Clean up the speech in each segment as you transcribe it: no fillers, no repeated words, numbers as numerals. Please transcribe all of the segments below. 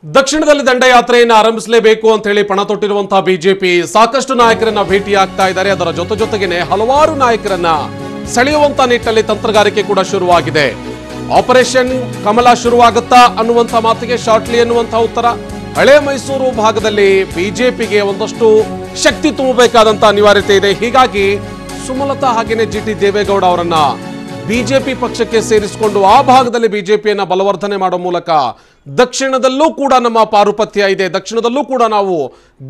ದಕ್ಷಿಣದಲ್ಲಿ ದಂಡಯಾತ್ರೆಯನ್ನು ಆರಂಭಿಸಲೇಬೇಕು ಅಂತ ಹೇಳಿ ಪಣ ತೊಟ್ಟಿರುವಂತಹ ಬಿಜೆಪಿ ಸಾಕಷ್ಟು ನಾಯಕರನ್ನ ಭೇಟಿಯಾಗ್ತಾ ಇದ್ದಾರೆ. ಅದರ ಜೊತೆಗೇನೆ ಹಲವಾರು ನಾಯಕರನ್ನ ಸೆಳೆಯುವಂತ ನಿಟ್ಟಿನಲ್ಲಿ ತಂತ್ರಗಾರಿಕೆ ಕೂಡ ಶುರುವಾಗಿದೆ. ಆಪರೇಷನ್ ಕಮಲ ಶುರುವಾಗುತ್ತಾ ಅನ್ನುವಂಥ ಮಾತಿಗೆ ಶಾರ್ಟ್ಲಿ ಅನ್ನುವಂಥ ಉತ್ತರ. ಹಳೆ ಮೈಸೂರು ಭಾಗದಲ್ಲಿ ಬಿಜೆಪಿಗೆ ಒಂದಷ್ಟು ಶಕ್ತಿ ತುಂಬಬೇಕಾದಂತ ಅನಿವಾರ್ಯತೆ ಇದೆ. ಹೀಗಾಗಿ ಸುಮಲತಾ ಹಾಗೇನೆ ಜಿಟಿ ದೇವೇಗೌಡ ಅವರನ್ನ ಬಿಜೆಪಿ ಪಕ್ಷಕ್ಕೆ ಸೇರಿಸಿಕೊಂಡು ಆ ಭಾಗದಲ್ಲಿ ಬಿಜೆಪಿಯನ್ನ ಬಲವರ್ಧನೆ ಮಾಡುವ ಮೂಲಕ ದಕ್ಷಿಣದಲ್ಲೂ ಕೂಡ ನಮ್ಮ ಪಾರುಪತ್ಯ ಇದೆ, ದಕ್ಷಿಣದಲ್ಲೂ ಕೂಡ ನಾವು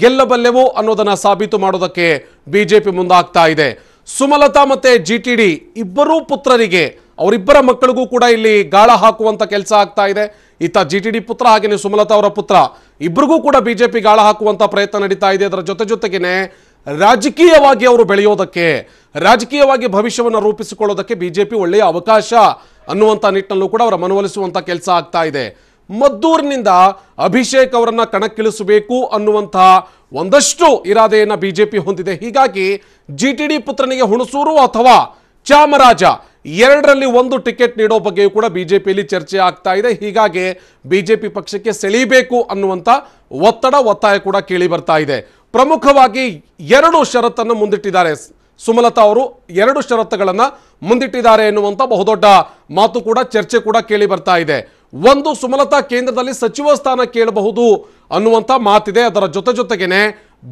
ಗೆಲ್ಲಬಲ್ಲೆವು ಅನ್ನೋದನ್ನ ಸಾಬೀತು ಮಾಡೋದಕ್ಕೆ ಬಿಜೆಪಿ ಮುಂದಾಗ್ತಾ ಇದೆ. ಸುಮಲತಾ ಮತ್ತೆ ಜಿಟಿಡಿ ಇಬ್ಬರೂ ಪುತ್ರರಿಗೆ, ಅವರಿಬ್ಬರ ಮಕ್ಕಳಿಗೂ ಕೂಡ ಇಲ್ಲಿ ಗಾಳ ಹಾಕುವಂತ ಕೆಲಸ ಆಗ್ತಾ ಇದೆ. ಈತ ಜಿಟಿಡಿ ಪುತ್ರ ಹಾಗೇನೆ ಸುಮಲತಾ ಅವರ ಪುತ್ರ ಇಬ್ಬರಿಗೂ ಕೂಡ ಬಿಜೆಪಿ ಗಾಳ ಹಾಕುವಂತ ಪ್ರಯತ್ನ ನಡೀತಾ ಇದೆ. ಅದರ ಜೊತೆಗೇನೆ ರಾಜಕೀಯವಾಗಿ ಅವರು ಬೆಳೆಯೋದಕ್ಕೆ, ರಾಜಕೀಯವಾಗಿ ಭವಿಷ್ಯವನ್ನು ರೂಪಿಸಿಕೊಳ್ಳೋದಕ್ಕೆ ಬಿಜೆಪಿ ಒಳ್ಳೆಯ ಅವಕಾಶ ಅನ್ನುವಂಥ ನಿಟ್ಟಿನಲ್ಲೂ ಕೂಡ ಅವರ ಮನವೊಲಿಸುವಂತ ಕೆಲಸ ಆಗ್ತಾ ಇದೆ. ಮದ್ದೂರಿನಿಂದ ಅಭಿಷೇಕ್ ಅವರನ್ನ ಕಣಕ್ಕಿಳಿಸಬೇಕು ಅನ್ನುವಂತಹ ಒಂದಷ್ಟು ಇರಾದೆಯನ್ನ ಬಿಜೆಪಿ ಹೊಂದಿದೆ. ಹೀಗಾಗಿ ಜಿಟಿಡಿ ಪುತ್ರನಿಗೆ ಹುಣಸೂರು ಅಥವಾ ಚಾಮರಾಜ ಎರಡರಲ್ಲಿ ಒಂದು ಟಿಕೆಟ್ ನೀಡೋ ಬಗ್ಗೆಯೂ ಕೂಡ ಬಿಜೆಪಿಯಲ್ಲಿ ಚರ್ಚೆ ಆಗ್ತಾ ಇದೆ. ಹೀಗಾಗಿ ಬಿಜೆಪಿ ಪಕ್ಷಕ್ಕೆ ಸೆಳೀಬೇಕು ಅನ್ನುವಂಥ ಒತ್ತಾಯ ಕೂಡ ಕೇಳಿ ಬರ್ತಾ ಇದೆ. ಪ್ರಮುಖವಾಗಿ ಎರಡು ಷರತ್ತನ್ನು ಮುಂದಿಟ್ಟಿದ್ದಾರೆ ಸುಮಲತಾ ಅವರು, ಎರಡು ಷರತ್ತುಗಳನ್ನು ಮುಂದಿಟ್ಟಿದ್ದಾರೆ ಎನ್ನುವಂಥ ಬಹುದೊಡ್ಡ ಮಾತು ಕೂಡ, ಚರ್ಚೆ ಕೂಡ ಕೇಳಿ ಬರ್ತಾ ಇದೆ. ಒಂದು, ಸುಮಲತಾ ಕೇಂದ್ರದಲ್ಲಿ ಸಚಿವ ಸ್ಥಾನ ಕೇಳಬಹುದು ಅನ್ನುವಂಥ ಮಾತಿದೆ. ಅದರ ಜೊತೆಗೇನೆ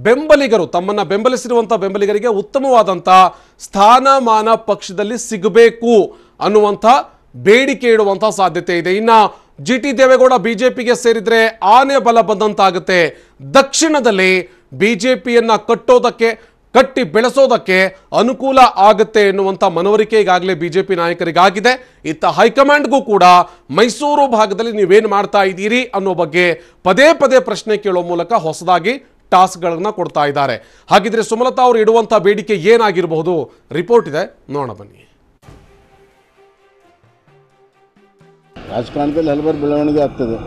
ಬೆಂಬಲಿಗರು, ತಮ್ಮನ್ನ ಬೆಂಬಲಿಸಿರುವಂಥ ಬೆಂಬಲಿಗರಿಗೆ ಉತ್ತಮವಾದಂಥ ಸ್ಥಾನಮಾನ ಪಕ್ಷದಲ್ಲಿ ಸಿಗಬೇಕು ಅನ್ನುವಂಥ ಬೇಡಿಕೆ ಇಡುವಂಥ ಸಾಧ್ಯತೆ ಇದೆ. ಇನ್ನು ಜಿಟಿ ದೇವೇಗೌಡ ಬಿಜೆಪಿಗೆ ಸೇರಿದ್ರೆ ಆನೆ ಬಲ ಬಂದಂತಾಗುತ್ತೆ. ದಕ್ಷಿಣದಲ್ಲಿ ಬಿಜೆಪಿಯನ್ನ ಕಟ್ಟಿ ಬೆಳೆಸೋದಕ್ಕೆ ಅನುಕೂಲ ಆಗುತ್ತೆ ಎನ್ನುವಂಥ ಮನವರಿಕೆ ಈಗಾಗಲೇ ಬಿಜೆಪಿ ನಾಯಕರಿಗಾಗಿದೆ. ಇತ್ತ ಹೈಕಮಾಂಡ್ಗೂ ಕೂಡ ಮೈಸೂರು ಭಾಗದಲ್ಲಿ ನೀವೇನು ಮಾಡ್ತಾ ಇದ್ದೀರಿ ಅನ್ನೋ ಬಗ್ಗೆ ಪದೇ ಪ್ರಶ್ನೆ ಕೇಳೋ ಮೂಲಕ ಹೊಸದಾಗಿ ಟಾಸ್ಕ್ಗಳನ್ನ ಕೊಡ್ತಾ ಇದ್ದಾರೆ. ಹಾಗಿದ್ರೆ ಸುಮಲತಾ ಅವರು ಇಡುವಂಥ ಬೇಡಿಕೆ ಏನಾಗಿರಬಹುದು? ರಿಪೋರ್ಟ್ ಇದೆ, ನೋಡೋಣ ಬನ್ನಿ. ರಾಜಕಾರಣದಲ್ಲಿ ಹಲವಾರು ಬೆಳವಣಿಗೆ ಆಗ್ತದೆ.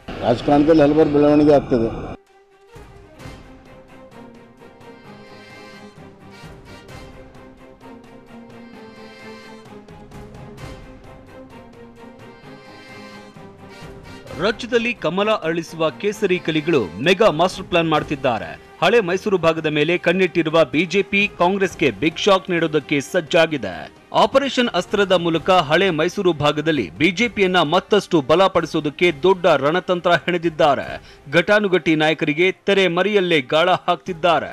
ರಾಜಕಾರಣದಲ್ಲಿ ಹಲವಾರು ಬೆಳವಣಿಗೆ ಆಗ್ತದೆ. ರಾಜ್ಯದಲ್ಲಿ ಕಮಲ ಅರಳಿಸುವ ಕೇಸರಿ ಕಲಿಗಳು ಮೆಗಾ ಮಾಸ್ಟರ್ ಪ್ಲಾನ್ ಮಾಡ್ತಿದ್ದಾರೆ. ಹಳೆ ಮೈಸೂರು ಭಾಗದ ಮೇಲೆ ಕಣ್ಣಿಟ್ಟಿರುವ ಬಿಜೆಪಿ ಕಾಂಗ್ರೆಸ್ಗೆ ಬಿಗ್ ಶಾಕ್ ನೀಡೋದಕ್ಕೆ ಸಜ್ಜಾಗಿದೆ. ಆಪರೇಷನ್ ಅಸ್ತ್ರದ ಮೂಲಕ ಹಳೆ ಮೈಸೂರು ಭಾಗದಲ್ಲಿ ಬಿಜೆಪಿಯನ್ನ ಮತ್ತಷ್ಟು ಬಲಪಡಿಸೋದಕ್ಕೆ ದೊಡ್ಡ ರಣತಂತ್ರ ಹೆಣೆದಿದ್ದಾರೆ. ಘಟಾನುಘಟಿ ನಾಯಕರಿಗೆ ತೆರೆ ಮರೆಯಲ್ಲೇ ಗಾಳ ಹಾಕ್ತಿದ್ದಾರೆ.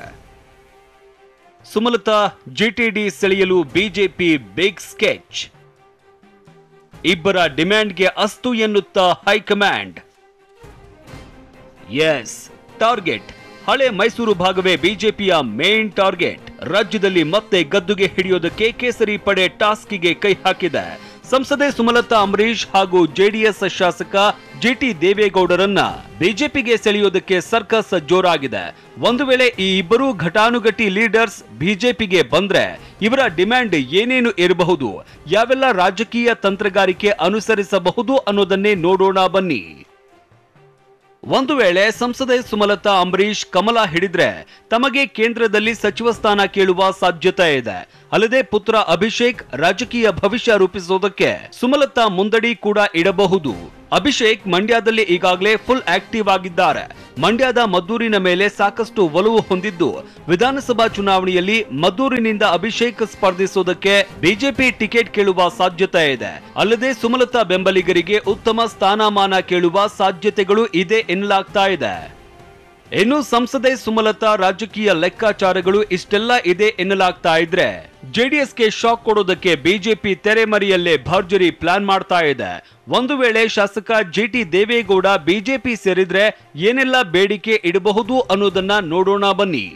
ಸುಮಲತಾ ಜಿಟಿಡಿ ಸೆಳೆಯಲು ಬಿಜೆಪಿ ಬಿಗ್ ಸ್ಕೆಚ್. ಇಬ್ಬರ ಡಿಮ್ಯಾಂಡ್ಗೆ ಅಸ್ತು ಎನ್ನುತ್ತಾ ಹೈಕಮಾಂಡ್. ಎಸ್, ಟಾರ್ಗೆಟ್ ಹಳೆ ಮೈಸೂರು ಭಾಗವೇ ಬಿಜೆಪಿಯ ಮೇನ್ ಟಾರ್ಗೆಟ್. ರಾಜ್ಯದಲ್ಲಿ ಮತ್ತೆ ಗದ್ದುಗೆ ಹಿಡಿಯೋದಕ್ಕೆ ಕೇಸರಿ ಪಡೆ ಟಾಸ್ಕಿಗೆ ಕೈ ಹಾಕಿದೆ. ಸಂಸದೆ ಸುಮಲತಾ ಅಂಬರೀಶ್ ಹಾಗೂ ಜೆಡಿಎಸ್ ಶಾಸಕ ಜಿಟಿ ದೇವೇಗೌಡರನ್ನ ಬಿಜೆಪಿಗೆ ಸೆಳೆಯೋದಕ್ಕೆ ಸರ್ಕಸ್ ಜೋರಾಗಿದೆ. ಒಂದು ವೇಳೆ ಈ ಇಬ್ಬರೂ ಘಟಾನುಘಟಿ ಲೀಡರ್ಸ್ ಬಿಜೆಪಿಗೆ ಬಂದ್ರೆ ಇವರ ಡಿಮ್ಯಾಂಡ್ ಏನೇನು ಇರಬಹುದು, ಯಾವೆಲ್ಲ ರಾಜಕೀಯ ತಂತ್ರಗಾರಿಕೆ ಅನುಸರಿಸಬಹುದು ಅನ್ನೋದನ್ನೇ ನೋಡೋಣ ಬನ್ನಿ. ಒಂದು ವೇಳೆ ಸಂಸದೆ ಸುಮಲತಾ ಅಂಬರೀಶ್ ಕಮಲ ಹಿಡಿದ್ರೆ ತಮಗೆ ಕೇಂದ್ರದಲ್ಲಿ ಸಚಿವ ಸ್ಥಾನ ಕೇಳುವ ಸಾಧ್ಯತೆ ಇದೆ. ಅಲ್ಲದೆ ಪುತ್ರ ಅಭಿಷೇಕ್ ರಾಜಕೀಯ ಭವಿಷ್ಯ ರೂಪಿಸೋದಕ್ಕೆ ಸುಮಲತಾ ಮುಂದಡಿ ಕೂಡ ಇಡಬಹುದು. ಅಭಿಷೇಕ್ ಮಂಡ್ಯದಲ್ಲಿ ಈಗಾಗಲೇ ಫುಲ್ ಆಕ್ಟಿವ್ ಆಗಿದ್ದಾರೆ. ಮಂಡ್ಯದ ಮದ್ದೂರಿನ ಮೇಲೆ ಸಾಕಷ್ಟು ಒಲವು ಹೊಂದಿದ್ದು, ವಿಧಾನಸಭಾ ಚುನಾವಣೆಯಲ್ಲಿ ಮದ್ದೂರಿನಿಂದ ಅಭಿಷೇಕ್ ಸ್ಪರ್ಧಿಸೋದಕ್ಕೆ ಬಿಜೆಪಿ ಟಿಕೆಟ್ ಕೇಳುವ ಸಾಧ್ಯತೆ ಇದೆ. ಅಲ್ಲದೆ ಸುಮಲತಾ ಬೆಂಬಲಿಗರಿಗೆ ಉತ್ತಮ ಸ್ಥಾನಮಾನ ಕೇಳುವ ಸಾಧ್ಯತೆಗಳು ಇದೆ ಎನ್ನಲಾಗ್ತಾ ಇದೆ. ಇನ್ನು ಸಂಸದೆ ಸುಮಲತಾ ರಾಜಕೀಯ ಲೆಕ್ಕಾಚಾರಗಳು ಇಷ್ಟೆಲ್ಲ ಇದೆ ಎನ್ನಲಾಗ್ತಾ ಇದ್ರೆ, ಜೆಡಿಎಸ್ಗೆ ಶಾಕ್ ಕೊಡೋದಕ್ಕೆ ಬಿಜೆಪಿ ತೆರೆಮರೆಯಲ್ಲೇ ಭರ್ಜರಿ ಪ್ಲಾನ್ ಮಾಡ್ತಾ ಇದೆ. ಒಂದು ವೇಳೆ ಶಾಸಕ ಜಿಟಿ ದೇವೇಗೌಡ ಬಿಜೆಪಿ ಸೇರಿದ್ರೆ ಏನೆಲ್ಲ ಬೇಡಿಕೆ ಇಡಬಹುದು ಅನ್ನೋದನ್ನ ನೋಡೋಣ ಬನ್ನಿ.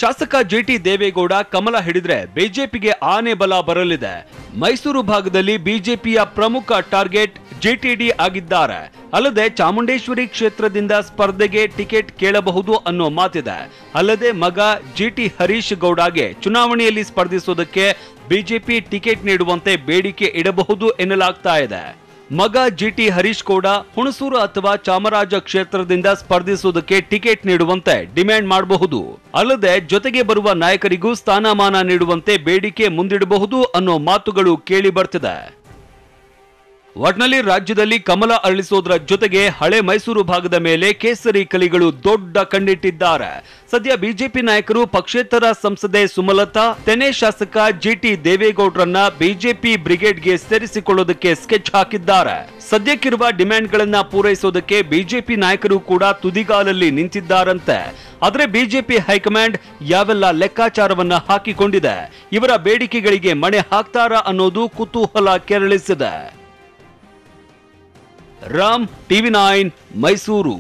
ಶಾಸಕ ಜಿಟಿ ದೇವೇಗೌಡ ಕಮಲ ಹಿಡಿದ್ರೆ ಬಿಜೆಪಿಗೆ ಆನೆ ಬಲ ಬರಲಿದೆ. ಮೈಸೂರು ಭಾಗದಲ್ಲಿ ಬಿಜೆಪಿಯ ಪ್ರಮುಖ ಟಾರ್ಗೆಟ್ ಜಿಟಿಡಿ ಆಗಿದ್ದಾರೆ. ಅಲ್ಲದೆ ಚಾಮುಂಡೇಶ್ವರಿ ಕ್ಷೇತ್ರದಿಂದ ಸ್ಪರ್ಧೆಗೆ ಟಿಕೆಟ್ ಕೇಳಬಹುದು ಅನ್ನೋ ಮಾತಿದೆ. ಅಲ್ಲದೆ ಮಗ ಜಿಟಿ ಹರೀಶ್ ಗೌಡಗೆ ಚುನಾವಣೆಯಲ್ಲಿ ಸ್ಪರ್ಧಿಸೋದಕ್ಕೆ ಬಿಜೆಪಿ ಟಿಕೆಟ್ ನೀಡುವಂತೆ ಬೇಡಿಕೆ ಇಡಬಹುದು ಎನ್ನಲಾಗ್ತಾ ಇದೆ. ಮಗ ಜಿಟಿ ಹರೀಶ್ ಕೂಡ ಹುಣಸೂರು ಅಥವಾ ಚಾಮರಾಜ ಕ್ಷೇತ್ರದಿಂದ ಸ್ಪರ್ಧಿಸುವುದಕ್ಕೆ ಟಿಕೆಟ್ ನೀಡುವಂತೆ ಡಿಮ್ಯಾಂಡ್ ಮಾಡಬಹುದು. ಅಲ್ಲದೆ ಜೊತೆಗೆ ಬರುವ ನಾಯಕರಿಗೂ ಸ್ಥಾನಮಾನ ನೀಡುವಂತೆ ಬೇಡಿಕೆ ಮುಂದಿಡಬಹುದು ಅನ್ನೋ ಮಾತುಗಳು ಕೇಳಿ ಬರ್ತಿದೆ. ಒಟ್ನಲ್ಲಿ ರಾಜ್ಯದಲ್ಲಿ ಕಮಲ ಅರಳಿಸೋದ್ರ ಜೊತೆಗೆ ಹಳೆ ಮೈಸೂರು ಭಾಗದ ಮೇಲೆ ಕೇಸರಿ ಕಲಿಗಳು ದೊಡ್ಡ ಕಣ್ಣಿಟ್ಟಿದ್ದಾರೆ. ಸದ್ಯ ಬಿಜೆಪಿ ನಾಯಕರು ಪಕ್ಷೇತರ ಸಂಸದೆ ಸುಮಲತಾ, ತೆನೆ ಶಾಸಕ ಜಿಟಿ ದೇವೇಗೌಡರನ್ನ ಬಿಜೆಪಿ ಬ್ರಿಗೇಡ್ಗೆ ಸೇರಿಸಿಕೊಳ್ಳೋದಕ್ಕೆ ಸ್ಕೆಚ್ ಹಾಕಿದ್ದಾರೆ. ಸದ್ಯಕ್ಕಿರುವ ಡಿಮ್ಯಾಂಡ್ಗಳನ್ನ ಪೂರೈಸೋದಕ್ಕೆ ಬಿಜೆಪಿ ನಾಯಕರು ಕೂಡ ತುದಿಗಾಲಲ್ಲಿ ನಿಂತಿದ್ದಾರಂತೆ. ಆದರೆ ಬಿಜೆಪಿ ಹೈಕಮಾಂಡ್ ಯಾವೆಲ್ಲ ಲೆಕ್ಕಾಚಾರವನ್ನ ಹಾಕಿಕೊಂಡಿದೆ, ಇವರ ಬೇಡಿಕೆಗಳಿಗೆ ಮಣೆ ಹಾಕ್ತಾರಾ ಅನ್ನೋದು ಕುತೂಹಲ ಕೆರಳಿಸಿದೆ. ರಾಮ್, ಟಿವಿ9 ಮೈಸೂರು.